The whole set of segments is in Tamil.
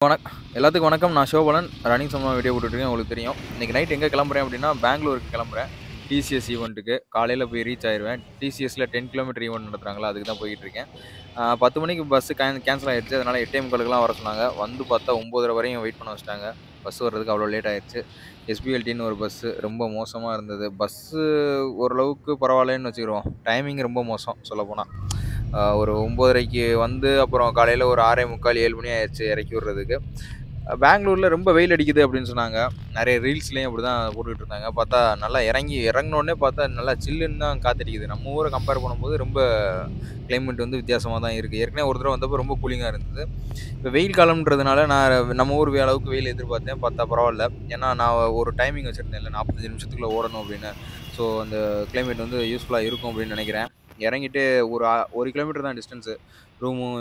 எல்லாத்துக்கும் வணக்கம். நான் சிவபாலன். ரன்னிங் சம்பந்தமா வீடியோ போட்டுட்ருக்கேன். உங்களுக்கு தெரியும். இன்னைக்கு நைட் எங்கே கிளம்புறேன் அப்படின்னா, பெங்களூருக்கு கிளம்புறேன். டிசிஎஸ் ஈவெண்ட்டுக்கு. காலையில் போய் ரீச் ஆயிடுவேன். டிசிஎஸ்ல 10 கிலோமீட்டர் ஈவெண்ட் நடத்துறாங்களா, அதுக்கு தான் போயிட்டுருக்கேன். 10 மணிக்கு பஸ்ஸு கேன்சல் ஆயிடுச்சு. அதனால 8:45க்குலாம் வர சொன்னாங்க. வந்து பார்த்தா 9:30 வரையும் வெயிட் பண்ண வச்சுட்டாங்க. பஸ் வர்றதுக்கு அவ்வளோ லேட் ஆயிடுச்சு. எஸ்பிஎல்டின்னு ஒரு பஸ்ஸு ரொம்ப மோசமாக இருந்தது. பஸ்ஸு ஓரளவுக்கு பரவாயில்லன்னு வச்சுக்கிருவோம். டைமிங் ரொம்ப மோசம் சொல்லப்போனால். ஒரு 9:30க்கு வந்து அப்புறம் காலையில் ஒரு 6:45 7 மணி ஆயிடுச்சு இறக்கி விட்றதுக்கு. பெங்களூரில் ரொம்ப வெயில் அடிக்குது அப்படின்னு சொன்னாங்க. நிறைய ரீல்ஸ்லேயும் அப்படி தான் போட்டுக்கிட்டு இருந்தாங்க. பார்த்தா நல்லா இறங்கினோடனே பார்த்தா நல்லா சில்லுன்னு தான் காற்றடிக்குது. நம்ம ஊரை கம்பேர் பண்ணும்போது ரொம்ப கிளைமேட் வந்து வித்தியாசமாக தான் இருக்குது. ஏற்கனவே ஒரு தடவை வந்தப்போ ரொம்ப கூலிங்காக இருந்தது. இப்போ வெயில் காலம்ன்றதுனால நான் நம்ம ஊர் அளவுக்கு வெயில் எதிர்பார்த்தேன். பார்த்தா பரவாயில்ல. ஏன்னா நான் ஒரு டைமிங் வச்சுருந்தேன்ல 45 நிமிஷத்துக்குள்ளே ஓடணும் அப்படின்னு. ஸோ அந்த கிளைமேட் வந்து யூஸ்ஃபுல்லாக இருக்கும் அப்படின்னு நினைக்கிறேன். இறங்கிட்டு ஒரு 1 கிலோமீட்டர் தான் டிஸ்டன்ஸு ரூமும்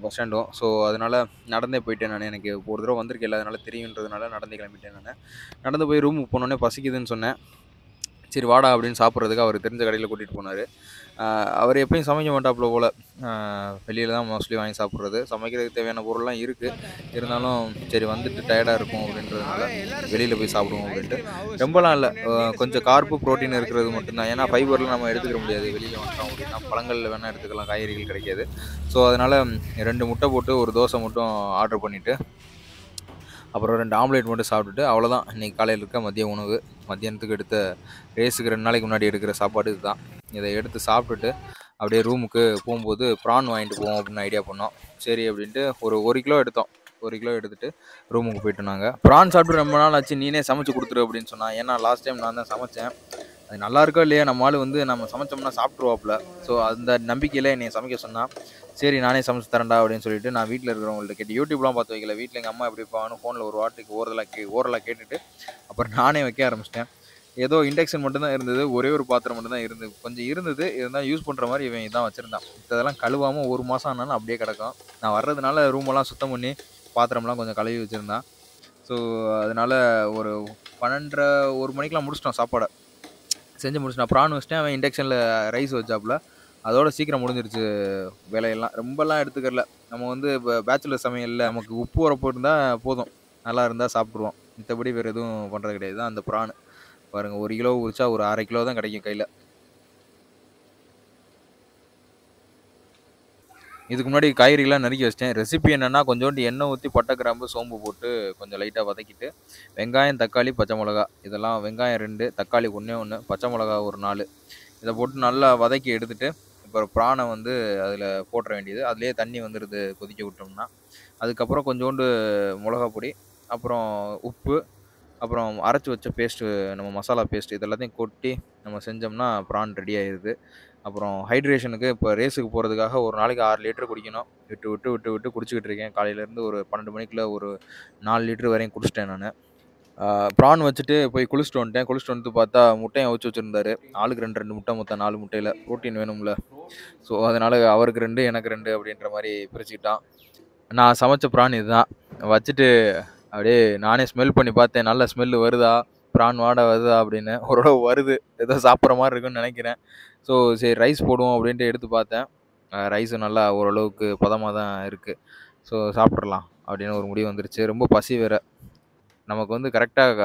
பஸ் ஸ்டாண்டும். ஸோ அதனால் நடந்தே போயிட்டேன் நான். எனக்கு ஒரு தடவை வந்திருக்கேன்ல, அதனால தெரியுன்றதுனால நடந்தே கிளம்பிட்டேன் நான். நடந்து போய் ரூமுக்கு போனோடனே பசிக்குதுன்னு சொன்னேன். சரி வாடா அப்படின்னு சாப்பிட்றதுக்கு அவர் தெரிஞ்ச கடையில் கூட்டிகிட்டு போனார். அவர் எப்பயும் சமைக்க மாட்டாப்புல போல். வெளியில் தான் மோஸ்ட்லி வாங்கி சாப்பிட்றது. சமைக்கிறதுக்கு தேவையான பொருள்லாம் இருக்குது. இருந்தாலும் சரி வந்துட்டு டயர்டாக இருக்கும் அப்படின்றதுனால வெளியில் போய் சாப்பிடுவோம் அப்படின்ட்டு. ரொம்பலாம் இல்லை, கொஞ்சம் கார்பு ப்ரோட்டீன் இருக்கிறது மட்டும்தான். ஏன்னா ஃபைபர்லாம் நம்ம எடுத்துக்க முடியாது வெளியில் வந்துட்டோம் அப்படின்னா. பழங்களில் வேணால் எடுத்துக்கலாம், காய்கறிகள் கிடைக்காது. ஸோ அதனால் 2 முட்டை போட்டு ஒரு தோசை மட்டும் ஆர்டர் பண்ணிவிட்டு அப்புறம் 2 ஆம்லேட் மட்டும் சாப்பிட்டுட்டு அவ்வளோதான் இன்றைக்கி காலையில் இருக்க மதிய உணவு. மத்தியானத்துக்கு எடுத்த ரேஸுக்கு 2 நாளைக்கு முன்னாடி எடுக்கிற சாப்பாடு இதுதான். இதை எடுத்து சாப்பிட்டுட்டு அப்படியே ரூமுக்கு போகும்போது ப்ரான் வாங்கிட்டு போவோம் அப்படின்னு ஐடியா பண்ணோம். சரி அப்படின்ட்டு ஒரு 1 கிலோ எடுத்தோம். 1 கிலோ எடுத்துகிட்டு ரூமுக்கு போயிட்டு நாங்கள் ப்ரான் சாப்பிட்டு ரொம்ப நாள் ஆச்சு, நீனே சமைச்சு கொடுத்துரு அப்படின்னு சொன்னான். ஏன்னா லாஸ்ட் டைம் நான் தான் சமைச்சேன். அது நல்லா இருக்கோ இல்லையா, நம்ம ஆள் வந்து நம்ம சமைச்சோம்னா சாப்பிட்ருவாப்புல. ஸோ அந்த நம்பிக்கையில் என்னை சமைக்க சொன்னான். சரி நானே சமைச்சு தரேன்டா அப்படின்னு சொல்லிட்டு நான் வீட்டில் இருக்கிறவங்கள்ட்ட கேட்டு யூடியூப்லாம் பார்த்து வைக்கல. வீட்டில் எங்கள் அம்மா எப்படி வைப்பாங்கன்னு ஃபோனில் ஒரு வாட்டுக்கு ஓரலாக கேட்டுட்டு அப்புறம் நானே வைக்க ஆரம்பிச்சிட்டேன். ஏதோ இண்டக்ஷன் மட்டும்தான் இருந்தது. ஒரே ஒரு பாத்திரம் மட்டும்தான் இருந்தது. கொஞ்சம் இருந்தது, இருந்தால் யூஸ் பண்ணுற மாதிரி இவன் இதான் வச்சுருந்தான். இதெல்லாம் கழுவாமல் 1 மாதம் ஆனாலும் அப்படியே கிடக்கும். நான் வர்றதுனால ரூமெல்லாம் சுத்தம் பண்ணி பாத்திரம்லாம் கொஞ்சம் கழுவி வச்சுருந்தான். ஸோ அதனால் ஒரு 12:30 1 மணிக்கெலாம் முடிச்சிட்டோம் சாப்பாடை. செஞ்சு முடிச்சுட்டேன். ப்ரான் வச்சிட்டேன். அவன் இண்டக்ஷனில் ரைஸ் வச்சாப்புல. அதோட சீக்கிரம் முடிஞ்சிருச்சு வேலையெல்லாம். ரொம்பலாம் எடுத்துக்கல. நம்ம வந்து இப்போ பேச்சுலர் சமையல்ல நமக்கு உப்பு உரப்பு இருந்தால் போதும். நல்லா இருந்தால் சாப்பிட்ருவோம். மித்தபடி வேறு எதுவும் பண்ணுறது கிடையாது. தான் அந்த ப்ரான் பாருங்கள், 1 கிலோ உரிச்சா ஒரு 1/2 கிலோ தான் கிடைக்கும் கையில். இதுக்கு முன்னாடி காய்கறிலாம் நறுக்கி வச்சிட்டேன். ரெசிபி என்னென்னா, கொஞ்சோண்டு எண்ணெய் ஊற்றி பட்டை, கிராம்பு, சோம்பு போட்டு கொஞ்சம் லைட்டாக வதக்கிட்டு வெங்காயம், தக்காளி, பச்சை மிளகா இதெல்லாம் வெங்காயம் 2, தக்காளி 1, பச்சை மிளகா ஒரு 4 இதை போட்டு நல்லா வதக்கி எடுத்துகிட்டு அப்புறம் ப்ரானை வந்து அதில் போட்டுற வேண்டியது. அதுலேயே தண்ணி வந்துடுது கொதிக்க விட்டோம்னா. அதுக்கப்புறம் கொஞ்சோண்டு மிளகா பொடி, அப்புறம் உப்பு, அப்புறம் அரைச்சி வச்ச பேஸ்ட்டு, நம்ம மசாலா பேஸ்ட்டு இது எல்லாத்தையும் கொட்டி நம்ம செஞ்சோம்னா ப்ரான் ரெடி ஆயிடுது. அப்புறம் ஹைட்ரேஷனுக்கு இப்போ ரேஸுக்கு போகிறதுக்காக ஒரு நாளைக்கு 6 லிட்டர் குடிக்கணும். விட்டு விட்டு விட்டு விட்டு குடிச்சிக்கிட்டு இருக்கேன். காலையிலேருந்து ஒரு 12 மணிக்குள்ள ஒரு 4 லிட்டர் வரையும் குடிச்சிட்டேன் நான். ப்ரான் வச்சுட்டு போய் குளிச்சுட்டு வந்துட்டேன். குளிச்சுட்டு வந்து பார்த்தா முட்டையும் அவிச்சு வச்சுருந்தாரு. ஆளுக்கு 2 2 முட்டை, மொத்தம் 4 முட்டையில் ப்ரோட்டீன் வேணும்ல. ஸோ அதனால் அவருக்கு 2 எனக்கு 2 அப்படின்ற மாதிரி பிரிச்சுக்கிட்டான். நான் சமைச்ச ப்ரான் இதுதான். வச்சுட்டு அப்படியே நானே ஸ்மெல் பண்ணி பார்த்தேன். நல்ல ஸ்மெல்லு வருதா, ப்ரான் வாடை வருதா அப்படின்னு. ஓரளவு வருது. ஏதோ சாப்பிட்ற மாதிரி இருக்குன்னு நினைக்கிறேன். ஸோ சரி ரைஸ் போடுவோம் அப்படின்ட்டு எடுத்து பார்த்தேன். ரைஸும் நல்லா ஓரளவுக்கு பதமாக தான் இருக்குது. ஸோ சாப்பிட்றலாம் அப்படின்னு ஒரு முடிவு வந்துருச்சு. ரொம்ப பசி வேறு. நமக்கு வந்து கரெக்டாக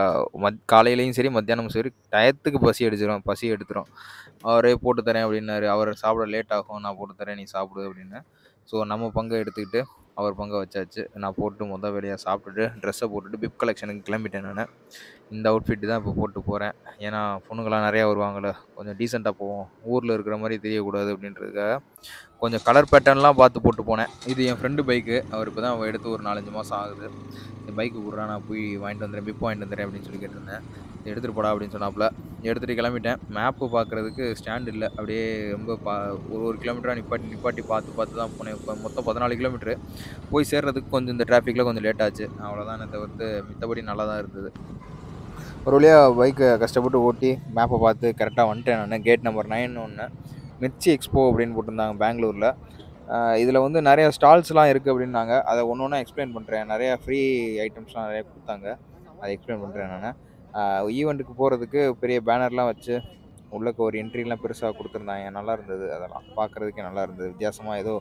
காலையிலையும் சரி மத்தியானமும் சரி டயத்துக்கு பசி எடுத்துரும். அவரே போட்டு தரேன் அப்படின்னாரு. அவர் சாப்பிட லேட் ஆகும், நான் போட்டு தரேன் நீ சாப்பிடு அப்படின்னு. ஸோ நம்ம பங்கை எடுத்துக்கிட்டு அவர் பங்கை வச்சாச்சு. நான் போட்டு மொதல் வேலையாக சாப்பிட்டுட்டு ட்ரெஸ்ஸை போட்டுட்டு பிப் கலெக்ஷனுக்கு கிளம்பிட்டேன் நான். இந்த அவுட்ஃபிட் தான் இப்போ போட்டு போகிறேன். ஏன்னா பொண்ணுங்கள்லாம் நிறையா வருவாங்கள்ல, கொஞ்சம் டீசெண்டாக போவோம். ஊரில் இருக்கிற மாதிரி தெரியக்கூடாது அப்படின்றதுக்காக கொஞ்சம் கலர் பேட்டர்ன்லாம் பார்த்து போட்டு போனேன். இது என் ஃப்ரெண்டு பைக்கு. அவர் இப்போ தான் எடுத்து ஒரு 4 5 மாதம் ஆகுது. என் பைக்கு குட்றா, நான் போய் வாங்கிட்டு வந்துடுறேன், பிப் வாங்கிட்டு வந்துடுறேன் அப்படின்னு சொல்லி கேட்டிருந்தேன். எடுத்துகிட்டு போடா அப்படின்னு சொன்னாப்புல. எடுத்துகிட்டு கிளம்பிட்டேன். மேப்பு பார்க்குறதுக்கு ஸ்டாண்ட் இல்லை. அப்படியே ரொம்ப ஒரு கிலோமீட்டராக நிப்பாட்டி பார்த்து தான் போனேன். இப்போ மொத்தம் 14 கிலோமீட்ரு. போய் சேர்றதுக்கு கொஞ்சம் இந்த டிராஃபிக்கில் கொஞ்சம் லேட் ஆச்சு. அவ்வளோதானே தவிர்த்து மித்தபடி நல்லா தான் இருந்தது. ஒரு வழியாக பைக்கை கஷ்டப்பட்டு ஓட்டி மேப்பை பார்த்து கரெக்டாக வந்துட்டேன் நான். கேட் நம்பர் 9 மிர்ச்சி எக்ஸ்போ அப்படின்னு போட்டிருந்தாங்க பெங்களூரில். இதில் வந்து நிறைய ஸ்டால்ஸ்லாம் இருக்குது அப்படின்னாங்க. அதை ஒன்று ஒன்றா எக்ஸ்பிளைன் பண்ணுறேன். நிறையா ஃப்ரீ ஐட்டம்ஸ்லாம் நிறையா கொடுத்தாங்க. அதை எக்ஸ்பிளைன் பண்ணுறேன் நான். ஈவெண்ட்டுக்கு போகிறதுக்கு பெரிய பேனர்லாம் வச்சு உள்ளக்க ஒரு என்ட்ரிலாம் பெருசாக கொடுத்துருந்தாங்க. நல்லா இருந்தது. அதெல்லாம் பார்க்குறதுக்கே நல்லா இருந்தது. வித்தியாசமாக ஏதோ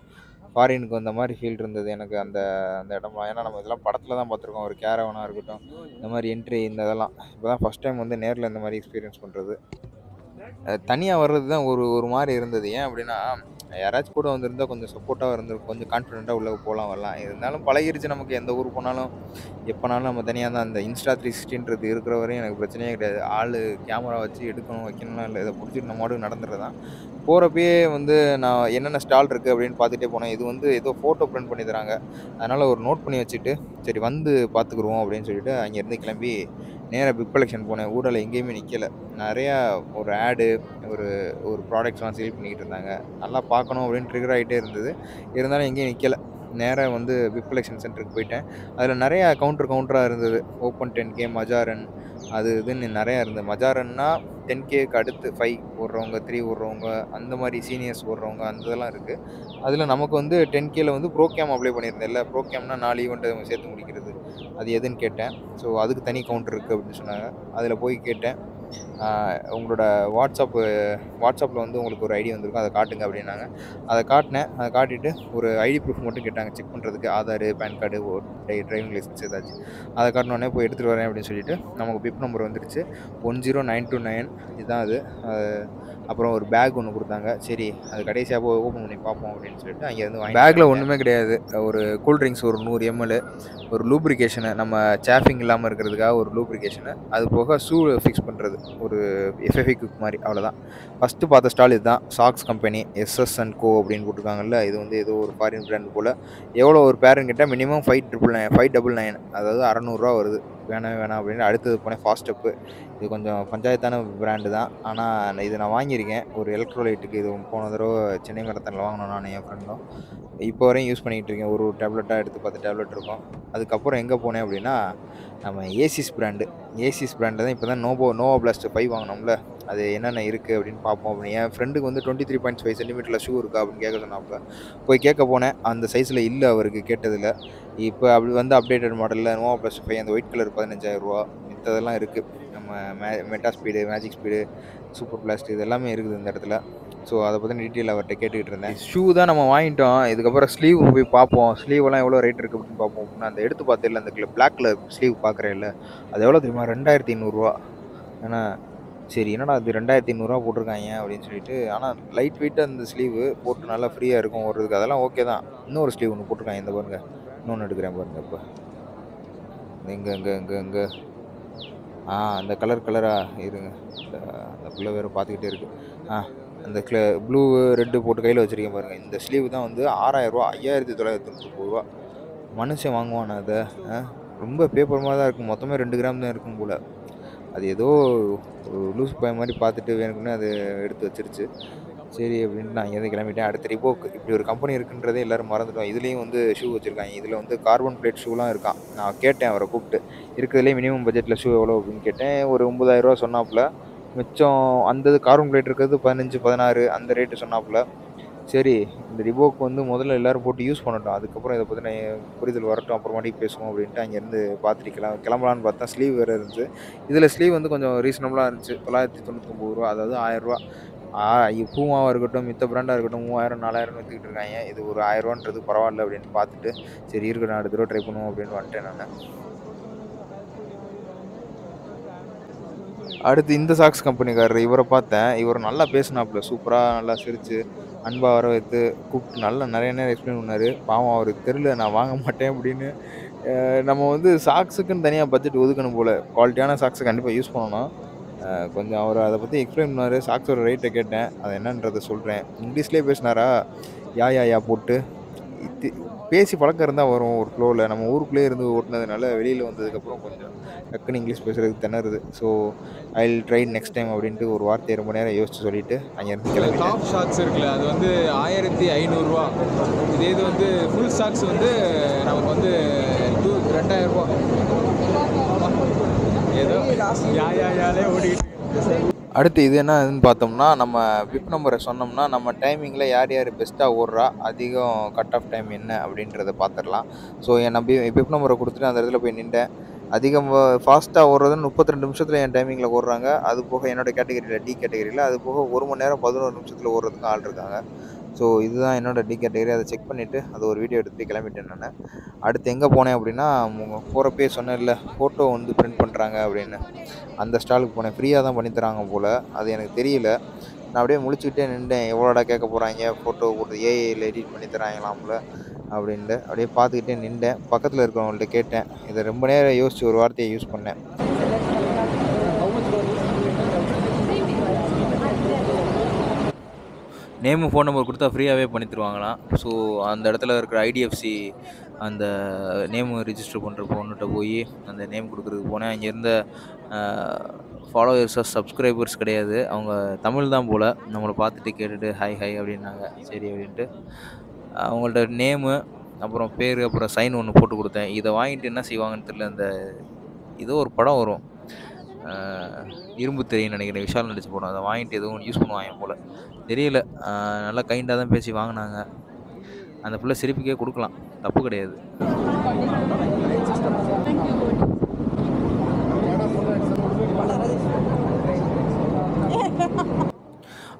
ஃபாரினுக்கு வந்த மாதிரி ஃபீல் இருந்தது எனக்கு அந்த அந்த இடம்லாம். ஏன்னா நம்ம இதெல்லாம் படத்தில் தான் பார்த்துருக்கோம். ஒரு கேரவனாக இருக்கட்டும், இந்த மாதிரி என்ட்ரி இந்த இதெல்லாம் இப்போ தான் ஃபஸ்ட் டைம் வந்து நேரில் இந்த மாதிரி எக்ஸ்பீரியன்ஸ் பண்ணுறது. தனியா வர்றது தான் ஒரு ஒரு மாரி இருந்தது. ஏன் அப்டின்னா, யாராச்சும் கூட வந்திருந்தா கொஞ்சம் சப்போர்ட்டா இருந்திருக்கும். கொஞ்சம் கான்ஃபிடென்ட்டா உள்ள போலாம் வரலாம். இருந்தாலும் பழகிருச்சு நமக்கு. எந்த ஊர் போனாலும், எப்பனாலும் நம்ம தனியா தான். அந்த Insta 360ன்றது இருக்கிற வரையும் எனக்கு பிரச்சனையே கிடையாது. ஆளு கேமரா வச்சு எடுக்கணும், வைக்கணும்லாம் இல்ல. இத புடிச்சிட்டு நம்ம பாட்டுக்கு நடந்துறது தான். போறப்பயே வந்து நான் என்னென்ன ஸ்டால் இருக்கு அப்படின்னு பார்த்துட்டே போனேன். இது வந்து ஏதோ ஃபோட்டோ பிரிண்ட் பண்ணி தராங்க. அதனால ஒரு நோட் பண்ணி வச்சுட்டு, சரி வந்து பார்த்துக்குருவோம் அப்படின்னு சொல்லிட்டு அங்கேருந்து கிளம்பி நேரா பிக் கலெக்ஷன் போனேன். ஊடால எங்கேயுமே நிக்கல. நெறையா ஒரு ஆடு, ஒரு ஒரு ப்ராடக்ட்ஸ்லாம் சேல் பண்ணிக்கிட்டு இருந்தாங்க. நல்லா பார்க்கணும் அப்படின்னு ட்ரிகர் ஆயிட்டே இருந்தது. இருந்தாலும் எங்கேயும் நிக்கல. நேரா வந்து பிக் கலெக்ஷன் சென்டருக்கு போயிட்டேன். அதில நெறையா கவுண்டரா இருந்தது. ஓப்பன் 10K, மஜாரன் அது இதுன்னு நெறையா இருந்தது. மஜாரன்னா 10Kக்கு அடுத்து 5 ஓடுறவங்க, 3 ஓடுறவங்க, அந்த மாரி சீனியர்ஸ் ஓடுறவங்க அந்த இதெல்லாம் இருக்கு. அதில நமக்கு வந்து 10Kல வந்து ப்ரோ கேம் அப்ளை பண்ணியிருந்தேன்ல. ப்ரோ கேம்னா 4 ஈவென்ட் சேர்த்து முடிக்கிறது. அது எதுன்னு கேட்டேன். ஸோ அதுக்கு தனி கவுண்டர் இருக்கு அப்படின்னு சொன்னாங்க. அதில போய் கேட்டேன். உங்களோட வாட்ஸ்அப்பில வந்து உங்களுக்கு ஒரு ஐடி வந்திருக்கும். அத காட்டுங்க அப்படின்னாங்க. அத காட்டுனேன். அத காட்டிட்டு ஒரு ஐடி ப்ரூஃப் மட்டும் கேட்டாங்க செக் பண்ணுறதுக்கு. Aadhaar, PAN card, driving licence ஏதாச்சும். அத காட்டுனோனே போய் எடுத்துட்டு வரேன் அப்படின்னு சொல்லிட்டு, நமக்கு பிப் நம்பர் வந்துருச்சு. 10929 இதுதான் அது. அ அப்புறம் ஒரு பேக் ஒண்ணு குடுத்தாங்க. சரி அது கடைசியா ஓப்பன் பண்ணி பார்ப்போம் அப்படின்னு சொல்லிட்டு அங்கேருந்து வாங்கிட்டு பேக்ல ஒண்ணுமே கிடையாது. ஒரு கூல் ட்ரிங்க்ஸ் ஒரு 100 எம்எல், ஒரு லூப்ரிகேஷனு நம்ம சேஃபிங் இல்லாம இருக்கிறதுக்காக ஒரு லூப்ரிகேஷனு, அது போக ஷூ ஃபிக்ஸ் பண்றது. ஒரு எஃப்எஃப்இ குக் மாரி அவ்வளோதான். ஃபர்ஸ்ட்டு பார்த்த ஸ்டால் இதுதான். சாக்ஸ் கம்பெனி எஸ்எஸ் அண்ட் கோ அப்படின்னு போட்டுருக்காங்கல்ல. இது வந்து ஏதோ ஒரு ஃபாரின் பிராண்ட் போல. எவ்வளோ ஒரு பேருன்னு கேட்டா மினிமம் 599 அதாவது ரூ. 600 வருது. வேணவே வேணாம் அப்படின்னு அடுத்தது போனேன் ஃபாஸ்ட் ஸ்டெப்பு. இது கொஞ்சம் பஞ்சாயத்தான பிராண்டு தான். ஆனா இது நான் வாங்கியிருக்கேன். ஒரு எலக்ட்ரோலைட்டுக்கு இது போன தடவ சென்னை மேரத்தான்ல வாங்குனோம் நானும் என் ஃப்ரெண்டும். இப்போ வரையும் யூஸ் பண்ணிக்கிட்டு இருக்கேன். ஒரு ஒரு டேப்லெட்டா எடுத்து 10 டேப்லெட் இருக்கும். அதுக்கப்புறம் எங்க போனேன் அப்படின்னா, நம்ம ஏசிஸ் பிராண்டு. ஏசிஸ் பிராண்ட்ல தான் இப்ப தான் நோவா பிளாஸ்ட் 5 வாங்குனோம்ல. அது என்னென்ன இருக்கு அப்படின்னு பார்ப்போம் அப்படின்னு. என் ஃப்ரெண்டுக்கு வந்து 23.5 சென்டிமீட்டர்ல ஷூ இருக்கா அப்படின்னு கேட்க சொன்னாப்புல. போய் கேட்க போனேன். அந்த சைஸ்ல இல்ல அவருக்கு கேட்டதுல. இப்ப அப்படி வந்து அப்டேட்டட் மாடல்ல நோவா பிளாஸ்ட் 5 அந்த ஒயிட் கலர் ரூ. 15,000 மித்ததெல்லாம் இருக்கு. நம்ம meta speed, magic speed, super blast இது எல்லாமே இருக்குது இந்த இடத்துல. ஸோ அத பத்தின டீட்டெயில் அவர்ட்ட கேட்டுக்கிட்டு இருந்தேன். ஷூ தான் நம்ம வாங்கிட்டோம். இதுக்கப்புறம் ஸ்லீவ் போய் பார்ப்போம். ஸ்லீவெல்லாம் எவ்வளோ ரேட் இருக்கு அப்படின்னு பார்ப்போம் அப்படின்னு அந்த எடுத்து பார்த்தேன்ல அந்த பிளாக் கலர் ஸ்லீவ் பார்க்குறேன்ல. அது எவ்வளோ தெரியுமா? ரூ. 2,800. ஏன்னா சரி என்னடா இது ரூ. 2,800 போட்டிருக்காய்ங்க அப்படின்னு சொல்லிட்டு. ஆனா லைட் வெயிட்டா அந்த ஸ்லீவு போட்டு நல்லா ஃப்ரீயா இருக்கும் ஓடுறதுக்கு. அதெல்லாம் ஓகே தான். இன்னொரு ஸ்லீவ் ஒண்ணு போட்டிருக்காய்ங்க. இந்த பாருங்க. இன்னொன்னு எடுக்கிறேன் பாருங்க இப்ப. இங்க இங்க இங்க இங்க. அந்த கலரா இருங்க. இந்த அந்த புள்ள வேற பார்த்துக்கிட்டே இருக்கு. ஆ அந்த ப்ளூ, ரெட் போட்டு கையில வச்சிருக்கேன் பாருங்க. இந்த ஸ்லீவ் தான் வந்து ரூ. 6,000 ரூ. 5,930. மனுஷன் வாங்குவானா அத? அ ரொம்ப பேப்பர் மாரி தான் இருக்கும். மொத்தமே 2 கிராம் தான் இருக்கும் போல. அது ஏதோ ஒரு லூசு பையன் மாரி பார்த்துட்டு வேணுக்குன்னே அது எடுத்து வச்சிருச்சு. சரி அப்படின்ட்டு நான் இங்கேருந்து கிளம்பிட்டேன். அடுத்து ரிபோக் இப்படி ஒரு கம்பெனி இருக்குன்றதே எல்லாரும் மறந்துட்டோம். இதுலயும் வந்து ஷூ வச்சிருக்காங்க. இதுல வந்து கார்பன் பிளேட் ஷூலாம் இருக்காம். நான் கேட்டேன் அவர கூப்ட்டு. இருக்கிறதுலயே மினிமம் பட்ஜெட்ல ஷூ எவ்வளோ அப்படின்னு கேட்டேன். ஒரு ரூ. 9,000 சொன்னாப்புல. மிச்சம் அந்த இது கார்பன் பிளேட் இருக்கிறது 15, 16 அந்த ரேட்டு சொன்னாப்புல. சரி இந்த ரிபோக் வந்து முதல்ல எல்லாரும் போட்டு யூஸ் பண்ணட்டும். அதுக்கப்புறம் இத பத்தின புரிதல் வரட்டும். அப்புறமாட்டிக்கு பேசுவோம் அப்படின்ட்டு அங்கேருந்து பார்த்துட்டு கிளம்பலான்னு பார்த்தா ஸ்லீவ் வேற இருந்துச்சு. இதுல ஸ்லீவ் வந்து கொஞ்சம் ரீசனபிளா இருந்துச்சு. ரூ. 999 அதாவது ரூ. 1000. பூமாவா இருக்கட்டும், மித்த பிராண்டா இருக்கட்டும் 3000, 4000ன்னு வித்துக்கிட்டு இருக்காய்ங்க. இது ஒரு ரூ. 1000ன்றது பரவால்ல அப்படின்னு பார்த்துட்டு, சரி இருக்கட்டும் அடுத்த தடவ ட்ரை பண்ணுவோம் அப்படின்னு வந்துட்டேன் நானு. அடுத்து இந்த சாக்ஸ் கம்பெனிக்காரரு இவர பார்த்தேன். இவரு நல்லா பேசுனாப்புல. சூப்பரா நல்லா சிரிச்சு, அன்பா வரவேத்து, கூப்ட்டு நல்லா நெறைய நேரம் எக்ஸ்பிளைன் பண்ணாரு. பாவம் அவருக்கு தெரியல நான் வாங்க மாட்டேன் அப்படின்னு. நம்ம வந்து சாக்ஸுக்குன்னு தனியா பட்ஜெட் ஒதுக்கணும் போல. குவாலிட்டியான சாக்ஸ கண்டிப்பா யூஸ் பண்ணணும். கொஞ்சம் அவரு அத பத்தி எக்ஸ்பிளைன் பண்ணாரு. சாக்ஸோட ரேட்ட கேட்டேன். அது என்னன்றத சொல்றேன். இங்கிலீஷ்லயே பேசினாரா, யா போட்டு இத்தி பேசி பழக்கம் இருந்தா வரும் ஒரு ஃப்ளோல. நம்ம ஊருக்குள்ளேயே இருந்து ஓட்டுனதுனால வெளியில வந்ததுக்கப்புறம் கொஞ்சம் டக்குன்னு இங்கிலீஷ் பேசுறதுக்கு திணறுது. So I will try next time அப்படின்ட்டு ஒரு வார்த்தைய ரொம்ப நேரம் யோசிச்சு சொல்லிட்டு அங்கேருந்து கிளம்பிட்டேன். டாப் ஷாக்ஸ் இருக்குல்ல அது வந்து ரூ. 1,500. இதே இது வந்து ஃபுல் ஷாக்ஸ் வந்து நமக்கு வந்து ரூ. 2,000. ஏதோ யாலே ஓடிக்கிட்டு இருக்கு. அடுத்து இது என்னதுன்னு பார்த்தோம்னா, நம்ம பிப் நம்பர சொன்னோம்னா, நம்ம டைமிங்கில யார் யார் பெஸ்ட்டா ஓடுறா, அதிகம் கட் ஆஃப் டைம் என்ன அப்படின்றத பார்த்துரலாம். ஸோ என் பிப் நம்பர குடுத்துட்டு அந்த இடத்துல போய் நின்டேன். அதிகம் ஃபாஸ்ட்டா ஓடுறதுன்னு 32 நிமிஷத்துல என் டைமிங்கில ஓடுறாங்க. அது போக என்னோட கேட்டகரியில டி கேட்டகரியில அது போக 1 மணி நேரம் 11 நிமிஷத்துல ஓடுறதுக்கும் ஆள் இருக்காங்க. ஸோ இதுதான் என்னோட டி கேட்டகரி. அதை செக் பண்ணிவிட்டு அது ஒரு வீடியோ எடுத்துகிட்டு கிளம்பிட்டேன் நான். அடுத்து எங்கே போனேன் அப்படின்னா, போகிறப்பயே சொன்னேன்ல ஃபோட்டோ வந்து பிரிண்ட் பண்ணுறாங்க அப்படின்னு, அந்த ஸ்டாலுக்கு போனேன். ஃப்ரீயாக தான் பண்ணி தராங்க போல், அது எனக்கு தெரியல. நான் அப்படியே முழிச்சுக்கிட்டே நின்றேன். எவ்வளோடா கேட்க போகிறாங்க, ஃபோட்டோ கொடுத்து ஏஐயில் எடிட் பண்ணி தராங்களாம்ல அப்படின்ட்டு அப்படியே பார்த்துக்கிட்டே நின்றேன். பக்கத்தில் இருக்கிறவங்கள்ட்ட கேட்டேன். இதை ரொம்ப நேரம் யோசித்து ஒரு வார்த்தையை யூஸ் பண்ணேன். நேமு, ஃபோன் நம்பர் கொடுத்தா ஃப்ரீயாகவே பண்ணி தருவாங்களாம். ஸோ அந்த இடத்துல இருக்கிற ஐடிஎஃப்சி அந்த நேமு ரிஜிஸ்டர் பண்ணுற பொண்ணுகிட்ட போய் அந்த நேம் கொடுக்குறதுக்கு போனேன். அங்கே இருந்த ஃபாலோவர்ஸாக சப்ஸ்கிரைபர்ஸ் கிடையாது, அவங்க தமிழ் தான் போல். நம்மளை பார்த்துட்டு கேட்டுட்டு ஹாய் ஹாய் அப்படின்னாங்க. சரி அப்படின்ட்டு அவங்கள்ட்ட நேமு, அப்புறம் பேர், அப்புறம் சைன் ஒன்று போட்டு கொடுத்தேன். இதை வாங்கிட்டு என்ன செய்வாங்கன்னு தெரியல. அந்த ஏதோ ஒரு படம் வரும், இரும்பு திரைன்னு நினைக்கிறேன், விஷால் நடிச்ச படம். அதை வாங்கிட்டு எதுவும் யூஸ் பண்ணுவாங்க போல், தெரியல. நல்லா கைண்டாக தான் பேசி வாங்கினாங்க. அந்த பிள்ளை சிரிப்புக்கே கொடுக்கலாம், தப்பு கிடையாது.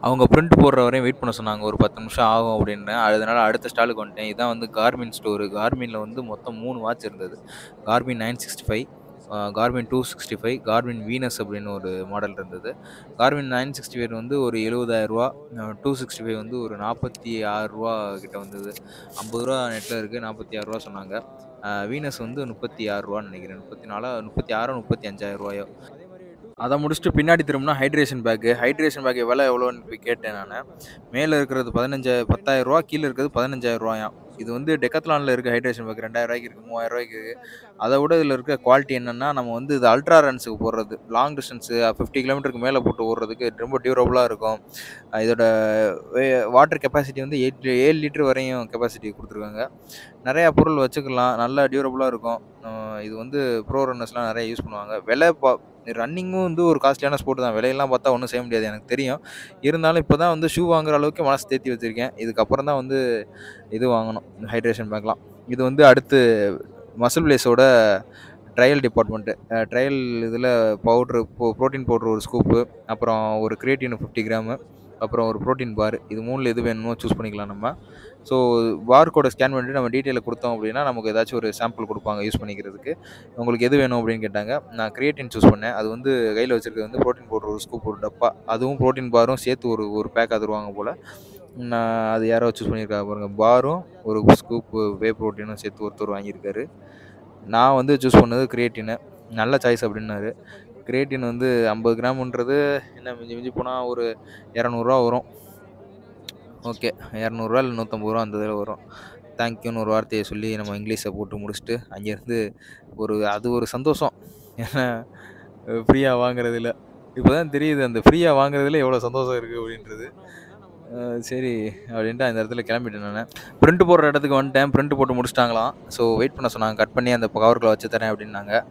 அவங்க பிரிண்ட் போடுற வரையும் வெயிட் பண்ண சொன்னாங்க. ஒரு 10 நிமிஷம் ஆகும் அப்படின்னேன். அதனால அடுத்த ஸ்டாலுக்கு வந்துட்டேன். இதான் வந்து கார்மின் ஸ்டோரு. கார்மினில் வந்து மொத்தம் 3 வாட்ச் இருந்தது. கார்மின் 965, கார்மின் 265, கார்மின் வீனஸ் அப்படின்னு ஒரு மாடல் இருந்தது. கார்மின் 965 வந்து ஒரு 70,000 ரூபா, 265 வந்து ஒரு 46 ரூபா கிட்ட வந்தது. 50 ரூபா நெட்டில் இருக்குது, 46 ரூபா சொன்னாங்க. வீனஸ் வந்து 36 ரூபான்னு நினைக்கிறேன், 34, 36, 35,000 ரூபாயோ. அதை முடிச்சுட்டு பின்னாடி திரும்பினா ஹைட்ரேஷன் பேக்கு விலை எவ்வளோன்னு போய் கேட்டேன் நான். மேலே இருக்கிறது 10,000 ரூபா, கீழே இருக்கிறது 15,000 ரூபாயாம். இது வந்து டெக்கத்லானில் இருக்க ஹைட்ரேஷன் பேக் 2,000 ரூபாய்க்கு இருக்குது, 3,000 ரூபாய்க்கு இருக்குது. அதை விட இதில் இருக்க குவாலிட்டி என்னென்னா, நம்ம வந்து இது அல்ட்ரா ரன்ஸுக்கு போடுறது, லாங் டிஸ்டன்ஸு 50 கிலோமீட்டருக்கு மேலே போட்டு ஓடுறதுக்கு ரொம்ப டியூரபுளாக இருக்கும். இதோட வாட்டர் கெப்பாசிட்டி வந்து 7 லிட்டர் வரையும் கெப்பாசிட்டி கொடுத்துருக்காங்க. நிறையா பொருள் வச்சுக்கலாம், நல்லா டியூரபுளாக இருக்கும். இது வந்து ப்ரோ ரன்னர்ஸ்லாம் நிறைய யூஸ் பண்ணுவாங்க. விலை ரன்னிங்கும் வந்து ஒரு காஸ்ட்லியான ஸ்போர்ட் தான். விலையெல்லாம் பார்த்தா ஒன்றும் செய்ய முடியாது, எனக்கு தெரியும். இருந்தாலும் இப்போ தான் வந்து ஷூ வாங்குற அளவுக்கு மனசு தேத்தி வச்சுருக்கேன். இதுக்கப்புறம் தான் வந்து இது வாங்கணும், ஹைட்ரேஷன் பேக்லாம். இது வந்து அடுத்து மசில் பிளேஸோட ட்ரையல் டிபார்ட்மெண்ட்டு. ட்ரையல் இதில் ப்ரோட்டீன் பவுட்ரு ஒரு ஸ்கூப்பு, அப்புறம் ஒரு கிரியேட்டின் 50 கிராமு, அப்புறம் ஒரு ப்ரோட்டீன் பார். இது 3ல் எது வேணுமோ சூஸ் பண்ணிக்கலாம் நம்ம. ஸோ பார் கோடை ஸ்கேன் பண்ணிவிட்டு நம்ம டீட்டெயிலை கொடுத்தோம் அப்படின்னா நமக்கு ஏதாச்சும் ஒரு சாம்பிள் கொடுப்பாங்க யூஸ் பண்ணிக்கிறதுக்கு. உங்களுக்கு எது வேணும் அப்படின்னு கேட்டாங்க. நான் கிரியேட்டின் சூஸ் பண்ணேன். அது வந்து கையில் வச்சுருக்கிறது வந்து ப்ரோட்டீன் பவுடர் ஒரு ஸ்கூப், ஒரு டப்பா. அதுவும் ப்ரோட்டீன் பாரும் சேர்த்து ஒரு பேக்காக தருவாங்க போல். நான் அது யாரோ சூஸ் பண்ணியிருக்காங்க பாருங்கள். பாரும் ஒரு ஸ்கூப்பு வே ப்ரோட்டீனும் சேர்த்து ஒருத்தர் வாங்கியிருக்காரு. நான் வந்து சூஸ் பண்ணது கிரியேட்டினை. நல்ல சாய்ஸ் அப்படின்னாரு. கிரியேட்டின் வந்து 50 கிராமுன்றது என்ன மிஞ்சி போனால் ஒரு 200 வரும். ஓகே, 200 இல்லை 150 அந்த இதில் வரும். தேங்க்யூன்னு ஒரு வார்த்தையை சொல்லி நம்ம இங்கிலீஷை போட்டு முடிச்சுட்டு அங்கேருந்து அது ஒரு சந்தோஷம். ஏன்னா ஃப்ரீயாக வாங்குறதுல இப்போ தான் தெரியுது, அந்த ஃப்ரீயாக வாங்குறதுல எவ்வளோ சந்தோஷம் இருக்குது அப்படின்றது. சரி அப்படின்ட்டு அந்த இடத்துல கிளம்பிட்டேன் நான். பிரிண்ட் போடுற இடத்துக்கு வந்துட்டேன். பிரிண்ட் போட்டு முடிச்சிட்டாங்களாம். ஸோ வெயிட் பண்ண சொன்னாங்க. கட் பண்ணி அந்த கவருக்குள்ள வச்சு தரேன் அப்படின்னாங்க.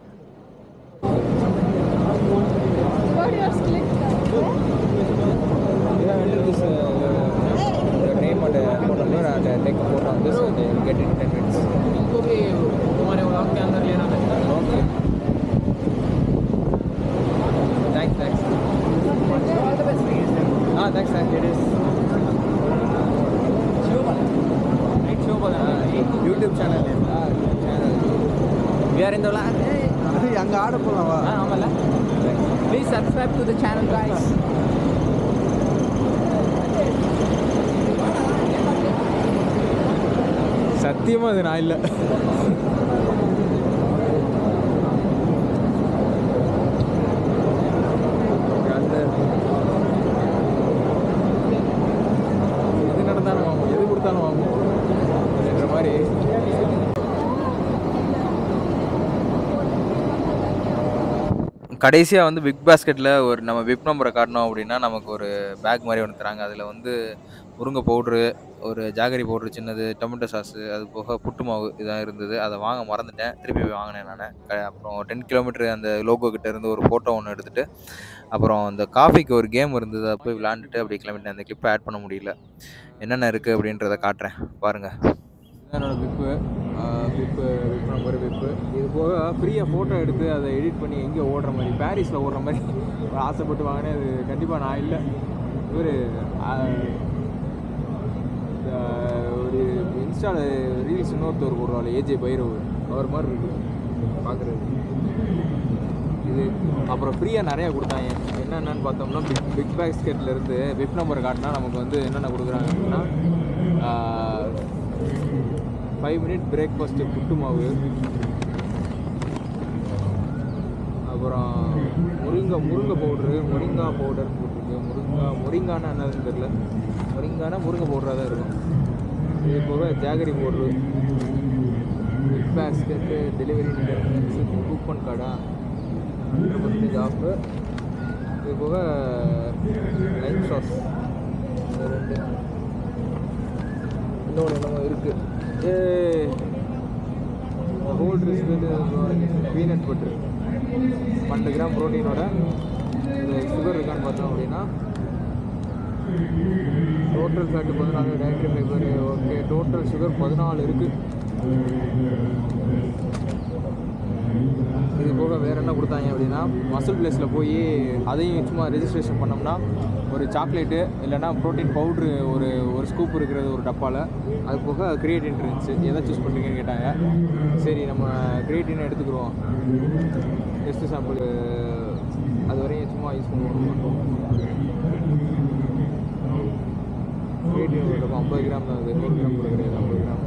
YouTube channel we are in the land. அங்க ஆட போலாமா? ஆமால. Please subscribe to the channel guys. சத்தியமா அது நான் இல்ல. எது நடந்தாலும் வாங்குவோம், எது கொடுத்தாலும் வாங்குவோம் அப்படின்ற மாதிரி. கடைசியாக வந்து பிக் பாஸ்கெட்டில் ஒரு நம்ம விப் நம்பரை காட்டினோம் அப்படின்னா நமக்கு ஒரு பேக் மாதிரி ஒன்று தராங்க. அதில் வந்து முருங்கை பவுட்ரு, ஒரு ஜாகரி பவுட்ரு சின்னது, டொமேட்டோ சாஸு, அது போக புட்டு மாவு இதாக இருந்தது. அதை வாங்க மறந்துட்டேன், திருப்பி போய் வாங்கினேன் நான். அப்புறம் 10 கிலோமீட்டர் அந்த லோகோ கிட்ட இருந்து ஒரு ஃபோட்டோ ஒன்று எடுத்துகிட்டு, அப்புறம் அந்த காஃபிக்கு ஒரு கேம் இருந்தது, அதை போய் விளாண்டுட்டு அப்படி கிளம்பிட்டேன். அந்த கிளிப்பை ஆட் பண்ண முடியல. என்னென்ன இருக்குது அப்படின்றத காட்டுறேன் பாருங்கள். என்னோட விப்பு நம்பர் விப்பு. இது போக ஃப்ரீயாக ஃபோட்டோ எடுத்து அதை எடிட் பண்ணி எங்கே ஓடுற மாதிரி, பாரிஸில் ஓடுற மாதிரி ஆசைப்பட்டு வாங்கினேன். அது கண்டிப்பாக நான் இல்லை, இவர் ஒரு இன்ஸ்டாவில் ரீல்ஸ் இன்னொருத்தர் போடுறாள் ஏஜே பைரவ், அவர் மாதிரி இருக்குது பார்க்குறது. இது அப்புறம் ஃப்ரீயாக நிறையா கொடுத்தாங்க. என்னென்னு பார்த்தோம்னா பிக் பேஸ்கெட்லேருந்து வெப் நம்பர் காட்டினா நமக்கு வந்து என்னென்ன கொடுக்குறாங்க அப்படின்னா 5 மினிட் பிரேக்ஃபாஸ்ட்டு புட்டு மாவு, அப்புறம் முருங்கை மொரிங்கா பவுடர் போட்டிருக்கு. மொரிங்கானா என்னதுன்னு தெரில, மொரிங்கானா முருங்கை பவுடராக தான் இருக்கும். இது போக jaggery powder, big basket, delivery coupon கார்டா 100% ஆஃபு. இது போக லைம் சாஸ் 2, இன்னொன்று என்னமோ இருக்குது. ஹோல் ட்ரெஸ்க்கு பீனட் பட்டர் 12 கிராம் ப்ரோட்டீனோட. இந்த சுகர் இருக்கான்னு பார்த்தோம் அப்படின்னா total fat 14, dietary fibre okay, total sugar 14 இருக்குது. இது போக வேறு என்ன கொடுத்தாங்க அப்படின்னா மசில் பிளேஸில் போய் அதையும் சும்மா ரெஜிஸ்ட்ரேஷன் பண்ணோம்னா ஒரு சாக்லேட்டு இல்லைனா ப்ரோட்டீன் பவுட்ரு ஒரு ஸ்கூப் இருக்கிறது ஒரு டப்பாவில். அது போக கிரியேட்டின் இருந்துச்சு. எதை சூஸ் பண்ணுறீங்கன்னு கேட்டாங்க. சரி நம்ம கிரியேட்டின் எடுத்துக்கிறோம், டெஸ்ட்டு சாம்பிள் அது வரையும் சும்மா யூஸ் பண்ணுவோம். கிரியேட்டின் ஒரு டப்பா 50 கிராம் தான், அது 100 கிராம் கூட கிடையாது, 50 கிராம்.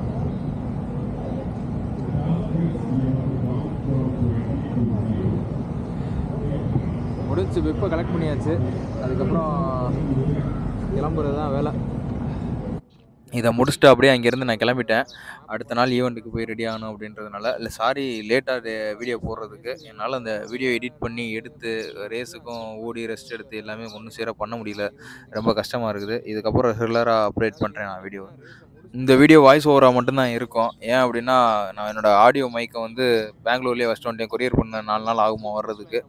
முடிச்சு வெப்பை கலெக்ட் பண்ணியாச்சு. அதுக்கப்புறம் கிளம்புறது தான் வேலை. இதை முடிச்சுட்டு அப்படியே அங்கேருந்து நான் கிளம்பிட்டேன். அடுத்த நாள் ஈவெண்ட்டுக்கு போய் ரெடி ஆகணும் அப்படின்றதுனால, இல்லை சாரி லேட்டாக வீடியோ போடுறதுக்கு. என்னால் அந்த வீடியோ எடிட் பண்ணி எடுத்து ரேஸுக்கும் ஓடி ரெஸ்ட் எடுத்து எல்லாமே ஒன்று சேர பண்ண முடியல. ரொம்ப கஷ்டமாக இருக்குது. இதுக்கப்புறம் ரெகுலராக அப்டேட் பண்ணுறேன் நான் வீடியோ. இந்த வீடியோ வாய்ஸ் ஓவராக மட்டும்தான் இருக்கும். ஏன் அப்படின்னா நான் என்னோடய ஆடியோ மைக்கை வந்து பெங்களூர்லேயே வச்சுட்டு வந்துட்டேன். கொரியர் பண்ண 4 நாள் ஆகுமா வர்றதுக்கு.